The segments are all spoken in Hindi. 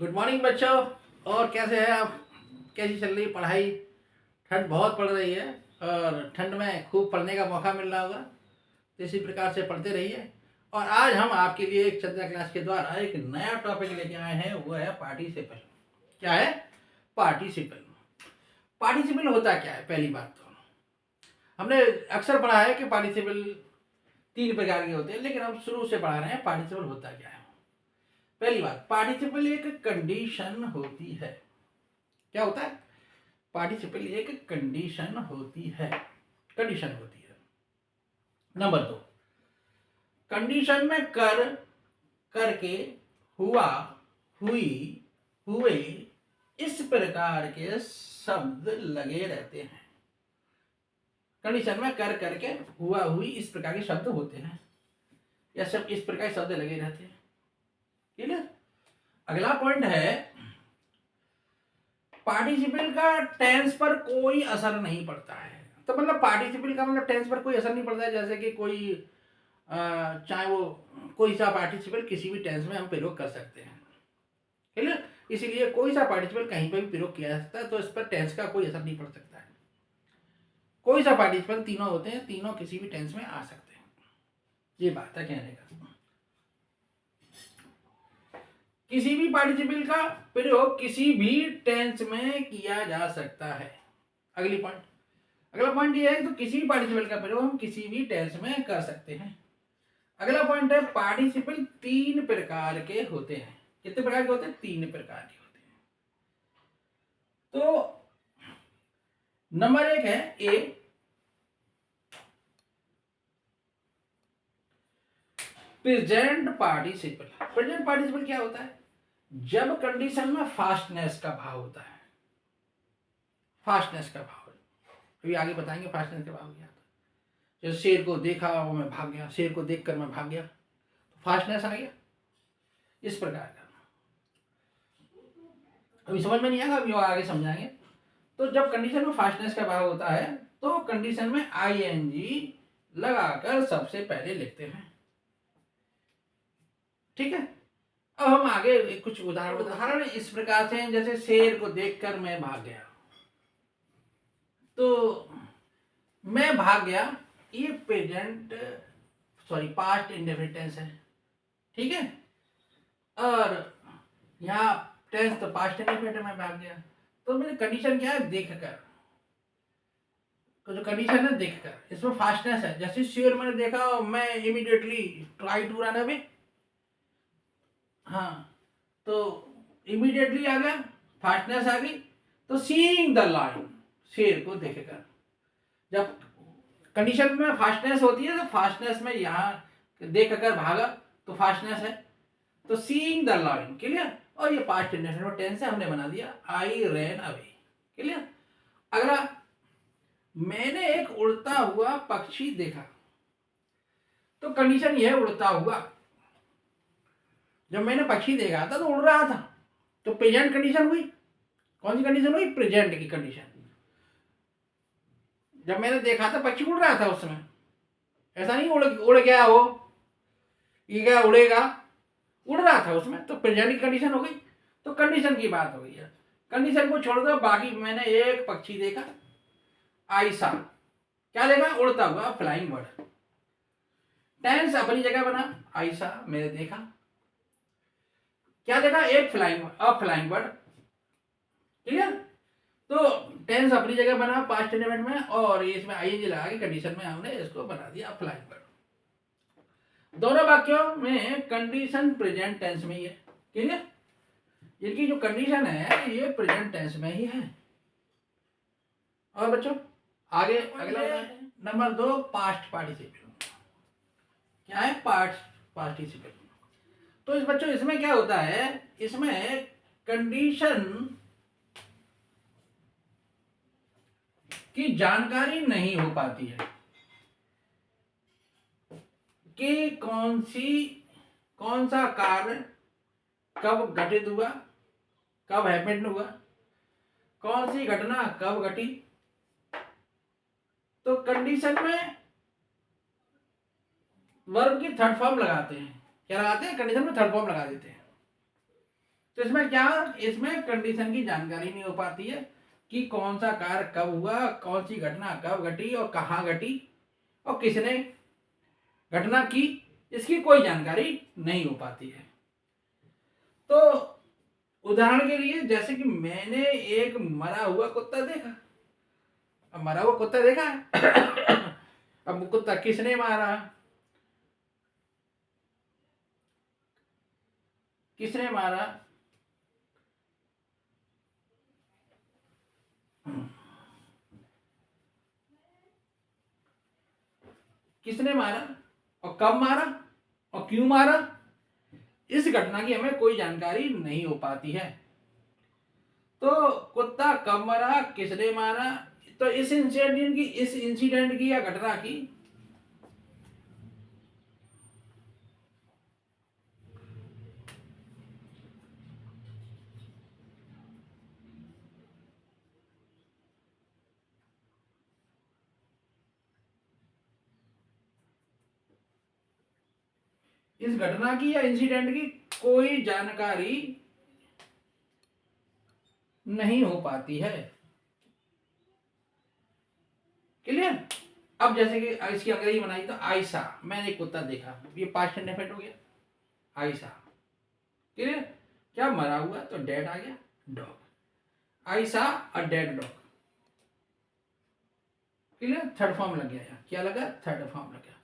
गुड मॉर्निंग बच्चों। और कैसे हैं आप? कैसी चल रही है पढ़ाई? ठंड बहुत पड़ रही है और ठंड में खूब पढ़ने का मौका मिल रहा होगा, तो इसी प्रकार से पढ़ते रहिए। और आज हम आपके लिए एक चंद्रा क्लास के द्वारा एक नया टॉपिक लेके आए हैं, वो है पार्टिसिपल। क्या है? पार्टिसिपल। पार्टिसिपल होता क्या है? पहली बात तो हमने अक्सर पढ़ा है कि पार्टिसिपल 3 प्रकार के होते हैं, लेकिन हम शुरू से पढ़ा रहे हैं पार्टिसिपल होता क्या है। पहली बात, पार्टिसिपल एक कंडीशन होती है। क्या होता है? पार्टिसिपल एक कंडीशन होती है। कंडीशन होती है। नंबर 2, कंडीशन में कर, करके, हुआ, हुई, हुए, इस प्रकार के शब्द लगे रहते हैं। कंडीशन में कर, करके, हुआ, हुई, इस प्रकार के शब्द होते हैं, या सब इस प्रकार के शब्द लगे रहते हैं। क्लियर? अगला पॉइंट है, पार्टिसिपल का टेंस पर कोई असर नहीं पड़ता है। तो मतलब पार्टिसिपल का मतलब टेंस पर कोई असर नहीं पड़ता है। जैसे कि कोई चाहे वो कोई सा पार्टिसिपल किसी भी टेंस में हम प्रयोग कर सकते हैं। ठीक है? इसीलिए कोई सा पार्टिसिपल कहीं पर भी प्रयोग किया जा सकता है, तो इस पर टेंस का कोई असर नहीं पड़ सकता है। कोई सा पार्टिसिपल, तीनों होते हैं, तीनों किसी भी टेंस में आ सकते हैं। ये बात है कहने का। किसी भी पार्टिसिपल का प्रयोग किसी भी टेंस में किया जा सकता है। अगला पॉइंट ये है तो किसी भी पार्टिसिपल का प्रयोग हम किसी भी टेंस में कर सकते हैं। अगला पॉइंट है, पार्टिसिपल 3 प्रकार के होते हैं। कितने प्रकार के होते हैं? 3 प्रकार के होते हैं। तो नंबर 1 है ए, प्रेजेंट पार्टिसिपल। प्रेजेंट पार्टिसिपल क्या होता है? जब कंडीशन में फास्टनेस का भाव होता है। फास्टनेस का भाव, अभी आगे बताएंगे फास्टनेस का भाव क्या होता है। जैसे शेर को देखा वो मैं भाग गया, शेर को देखकर मैं भाग गया, तो फास्टनेस आ गया। इस प्रकार का। अभी समझ में नहीं आएगा, अभी आगे समझाएंगे। तो जब कंडीशन में फास्टनेस का भाव होता है तो कंडीशन में आईएनजी लगाकर सबसे पहले लिखते हैं। ठीक है? अब हम आगे कुछ उदाहरण इस प्रकार से हैं, जैसे शेर को देखकर मैं भाग गया। तो मैं भाग गया, ये प्रेजेंट पास्ट इंडेफिनिट टेंस है। ठीक है? और यहाँ टेंस तो पास्ट इंडेफिनिट में भाग गया। तो मेरी कंडीशन क्या है? देखकर। तो जो कंडीशन है देखकर, इसमें फास्टनेस है। जैसे शेर मैंने देखा, मैं immediately try to run away. हाँ, तो इमीडिएटली आ गया, फास्टनेस आ गई। तो सीइंग द लाइन, शेर को देखकर। जब कंडीशन में फास्टनेस होती है तो फास्टनेस में यहाँ देखकर भागा तो फास्टनेस है। तो सीइंग द लाइन, क्लियर? और ये पास्ट इंडेफिनिट टेंस है, हमने बना दिया आई रैन अवे। क्लियर? अगला, मैंने एक उड़ता हुआ पक्षी देखा। तो कंडीशन ये है उड़ता हुआ। जब मैंने पक्षी देखा था तो उड़ रहा था, तो प्रेजेंट कंडीशन हुई। कौन सी कंडीशन हुई? प्रेजेंट की कंडीशन। जब मैंने देखा था पक्षी उड़ रहा था उस समय, ऐसा नहीं उड़ गया हो, ये क्या उड़ेगा, उड़ रहा था उसमें, तो प्रेजेंट की कंडीशन हो गई। तो कंडीशन की बात हो गई है। कंडीशन को छोड़ दो, बाकी मैंने एक पक्षी देखा, आई सा। क्या देखा? उड़ता हुआ, फ्लाइंग बर्ड। टेंस अपनी जगह बना, आई सा मैंने देखा। क्या देखा? एक फ्लाइंग बर्ड। क्लियर? तो टेंस अपनी जगह बना पास्ट इंडेफिनिट में, और इसमें आईएनजी लगा के कंडीशन में हमने इसको बना दिया फ्लाइंग बर्ड। दोनों वाक्यों में कंडीशन प्रेजेंट टेंस में ही है। क्लियर? इनकी जो कंडीशन है ये प्रेजेंट टेंस में ही है। और बच्चों आगे अगला नंबर 2, पास्ट पार्टिसिपल। क्या है? Past participle. तो इस बच्चों इसमें क्या होता है? इसमें कंडीशन की जानकारी नहीं हो पाती है कि कौन सा कार्य कब घटित हुआ, कब हैपेंड हुआ, कौन सी घटना कब घटी। तो कंडीशन में वर्ब की थर्ड फॉर्म लगाते हैं। क्या लगाते हैं? कंडीशन में थर्ड फॉर्म लगा देते हैं। तो इसमें क्या, इसमें कंडीशन की जानकारी नहीं हो पाती है कि कौन सा कार्य कब हुआ, कौन सी घटना कब घटी और कहाँ घटी और किसने घटना की, इसकी कोई जानकारी नहीं हो पाती है। तो उदाहरण के लिए जैसे कि मैंने एक मरा हुआ कुत्ता देखा। अब मरा हुआ कुत्ता देखा है अब वो कुत्ता किसने मारा, किसने मारा, किसने मारा और कब मारा और क्यों मारा, इस घटना की हमें कोई जानकारी नहीं हो पाती है। तो कुत्ता कब मरा, किसने मारा, तो इस इंसिडेंट की या घटना की इस घटना की या इंसिडेंट की कोई जानकारी नहीं हो पाती है। क्लियर। अब जैसे कि इसकी अंग्रेजी बनाई तो आयशा, मैंने एक कुत्ता देखा, ये पास्ट इंडेफिनिट हो गया आयशा। क्लियर। क्या मरा हुआ तो डेड आ गया dog, Ayesha a dead dog. Clear. Third form लग गया यहाँ, क्या लगा, थर्ड फॉर्म लग गया,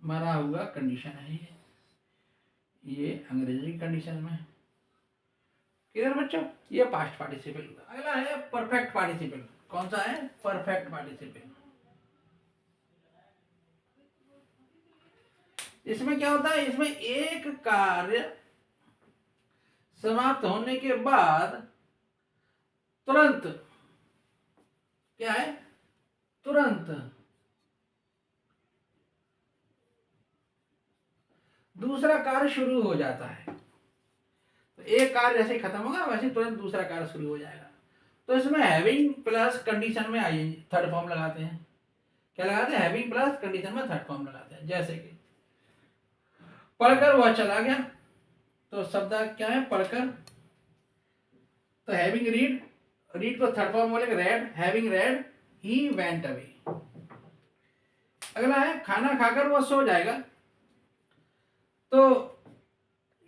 मरा हुआ कंडीशन है ये अंग्रेजी कंडीशन में। क्लियर बच्चों। ये पास्ट पार्टिसिपल हुआ। अगला है परफेक्ट पार्टिसिपल। कौन सा है, परफेक्ट पार्टिसिपल। इसमें क्या होता है, इसमें एक कार्य समाप्त होने के बाद तुरंत, क्या है, तुरंत दूसरा कार्य शुरू हो जाता है। तो एक कार्य जैसे खत्म होगा वैसे तुरंत दूसरा कार्य शुरू हो जाएगा। तो इसमें हैविंग प्लस कंडीशन में आइए थर्ड फॉर्म लगाते हैं। क्या लगाते हैं, हैविंग प्लस कंडीशन में थर्ड फॉर्म लगाते हैं। जैसे कि पढ़कर वह चला गया, तो शब्द क्या है, पढ़कर। तो हैविंग रीड, रीड को थर्ड फॉर्म बोलेंगे red, having red he went away. अगला है खाना खाकर वह सो जाएगा, तो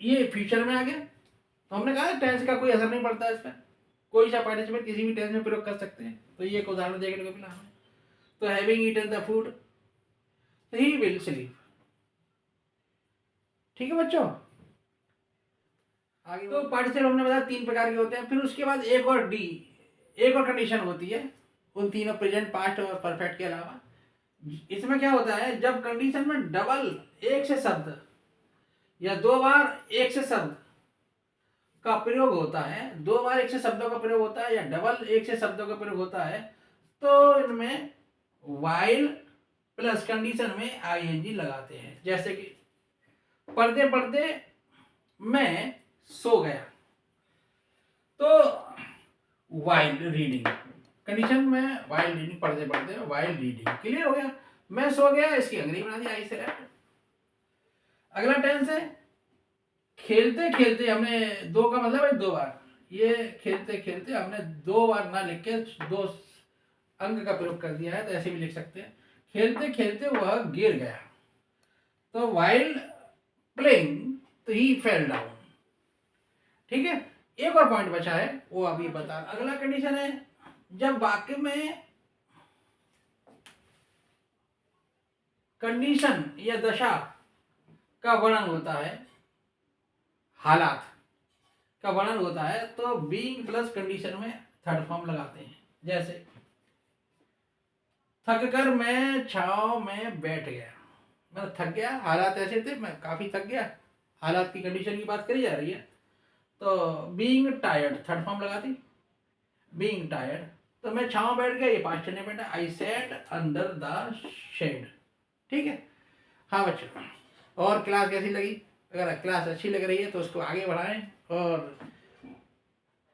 ये फ्यूचर में आ गया। तो हमने कहा टेंस का कोई असर नहीं पड़ता इस पर, कोई सा पार्टिसिपेट किसी भी टेंस में प्रयोग कर सकते हैं। तो ये एक उदाहरण देखने को मिला हमें। तो having eaten the food he will sleep. ठीक है बच्चों। आगे तो पार्टिसिपेट हमने बताया 3 प्रकार के होते हैं। फिर उसके बाद एक और कंडीशन होती है उन तीनों, प्रेजेंट, पास्ट और परफेक्ट के अलावा। इसमें क्या होता है, जब कंडीशन में डबल एक से शब्द या 2 बार एक से शब्द का प्रयोग होता है, 2 बार एक से शब्दों का प्रयोग होता है या डबल एक से शब्दों का प्रयोग होता है, तो इनमें वाइल प्लस कंडीशन में आईएनजी लगाते हैं। जैसे कि पढ़ते पढ़ते मैं सो गया, तो वाइल रीडिंग कंडीशन में, वाइल रीडिंग, पढ़ते पढ़ते वाइल रीडिंग। क्लियर हो गया। मैं सो गया, इसकी अंग्रेजी बना दी आई सेलेक्ट। अगला टेंस है खेलते खेलते, हमने 2 का मतलब है 2 बार, ये खेलते खेलते हमने 2 बार ना लिख के 2 अंक का प्रयोग कर दिया है, तो ऐसे भी लिख सकते हैं खेलते खेलते वह गिर गया, तो वाइल प्लेइंग तो ही फेल डाउन। ठीक है। एक और पॉइंट बचा है वो अभी बता। अगला कंडीशन है जब वाक्य में कंडीशन या दशा का वर्णन होता है, हालात का वर्णन होता है, तो बीइंग प्लस कंडीशन में थर्ड फॉर्म लगाते हैं। जैसे थक कर मैं छांव में बैठ गया, मैं थक गया, हालात ऐसे थे, मैं काफी थक गया, हालात की कंडीशन की बात करी जा रही है। तो बीइंग टायर्ड थर्ड फॉर्म लगाती, बीइंग टायर्ड, तो मैं छांव बैठ गया, ये पास्ट टेंस में आई सेट अंडर द शेड। ठीक है। हाँ बच्चों, और क्लास कैसी लगी? अगर क्लास अच्छी लग रही है तो उसको आगे बढ़ाएं और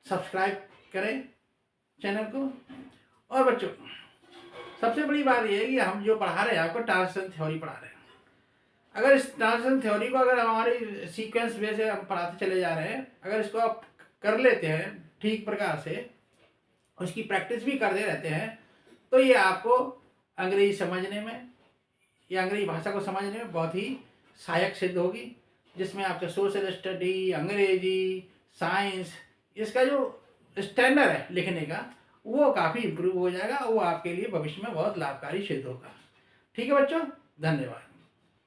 सब्सक्राइब करें चैनल को। और बच्चों सबसे बड़ी बात यह है कि हम जो पढ़ा रहे हैं आपको ट्रांसलेशन थ्योरी पढ़ा रहे हैं। अगर इस ट्रांसलेशन थ्योरी को अगर हमारी सीक्वेंस वे से हम पढ़ाते चले जा रहे हैं, अगर इसको आप कर लेते हैं ठीक प्रकार से, उसकी प्रैक्टिस भी करते रहते हैं, तो ये आपको अंग्रेजी समझने में या अंग्रेजी भाषा को समझने में बहुत ही सहायक सिद्ध होगी, जिसमें आपके सोशल स्टडी, अंग्रेजी, साइंस, इसका जो स्टैंडर्ड है लिखने का वो काफ़ी इम्प्रूव हो जाएगा। वो आपके लिए भविष्य में बहुत लाभकारी सिद्ध होगा। ठीक है बच्चों, धन्यवाद।